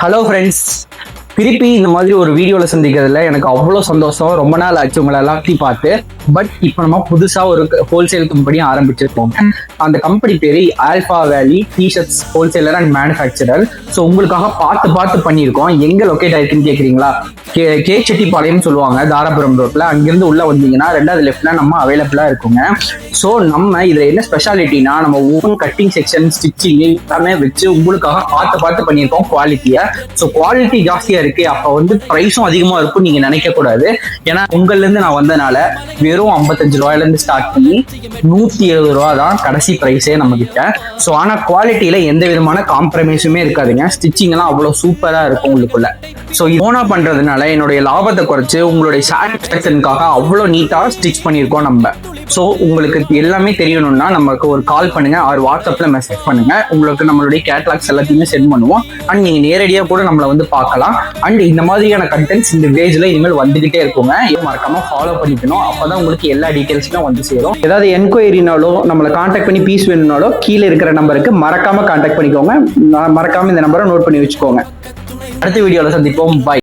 Hello friends, திருப்பி இந்த மாதிரி ஒரு வீடியோவில் சந்திக்கிறதுல எனக்கு அவ்வளோ சந்தோஷம். ரொம்ப நாள் ஆச்சு உங்களை எல்லாத்தையும் பார்த்து. பட் இப்போ நம்ம புதுசாக ஒரு ஹோல்சேல் கம்பெனி ஆரம்பிச்சிருக்கோம். அந்த கம்பெனி பேர் Alpha Valley t-shirts wholesaler and manufacturer. So உங்களுக்காக பார்த்து பண்ணியிருக்கோம். எங்கே லொக்கேட் ஆயிருக்குன்னு கேட்குறீங்களா? கே செட்டிப்பாளையம் சொல்லுவாங்க, தாராபுரம் ரோட்ல. அங்கிருந்து உள்ள வந்தீங்கன்னா 2வது லெஃப்ட்ல நம்ம அவைலபிளாக இருக்குங்க. ஸோ நம்ம இதில் என்ன ஸ்பெஷாலிட்டினா, நம்ம ஒவ்வொரு கட்டிங் செக்ஷன், ஸ்டிச்சிங் எல்லாமே வச்சு உங்களுக்காக பார்த்து பண்ணியிருக்கோம் குவாலிட்டியை. ஸோ குவாலிட்டி ஜாஸ்தியாக இருக்கு, அப்போ வந்து ப்ரைஸும் அதிகமாக இருக்கும் நீங்க நினைக்க கூடாது. ஏன்னா உங்கள்லேருந்து நான் வந்தனால வெறும் 55 ரூபாயிலேருந்து ஸ்டார்ட் பண்ணி 170 ரூபா தான் கடைசி ப்ரைஸே நம்ம கிட்ட. ஸோ ஆனால் குவாலிட்டியில எந்த விதமான காம்ப்ரமைஸுமே இருக்காதுங்க. ஸ்டிச்சிங் எல்லாம் அவ்வளோ சூப்பராக இருக்கும் உங்களுக்குள்ள. ஸோ ஓனா பண்றதுனால என்னுடைய லாபத்தை குறைச்சு உங்களுடைய சாட்டிஸ்ஃபேக்ஷனுக்காக அவ்வளோ நீட்டாக ஸ்டிச் பண்ணியிருக்கோம் நம்ம. ஸோ உங்களுக்கு எல்லாமே தெரியணும்னா நமக்கு ஒரு கால் பண்ணுங்க, ஒரு வாட்ஸ்அப்ல மெசேஜ் பண்ணுங்க. உங்களுக்கு நம்மளுடைய கேட்லாக்ஸ் எல்லாத்தையுமே சென்ட் பண்ணுவோம். அண்ட் நீங்க நேரடியாக கூட நம்மளை வந்து பார்க்கலாம். அண்ட் இந்த மாதிரியான கண்டென்ட்ஸ் இந்த பேஜ்ல இனிமேல் வந்துகிட்டே இருக்குங்க. மறக்காம ஃபாலோ பண்ணிக்கணும், அப்பதான் உங்களுக்கு எல்லா டீடைல்ஸுமே வந்து சேரும். ஏதாவது என்கொயரினாலோ நம்மளை கான்டாக்ட் பண்ணி பீஸ் வேணும்னாலோ கீழே இருக்கிற நம்பருக்கு மறக்காம கான்டாக்ட் பண்ணிக்கோங்க. மறக்காம இந்த நம்பரை நோட் பண்ணி வச்சுக்கோங்க. அடுத்த வீடியோல சந்திப்போம். பாய்.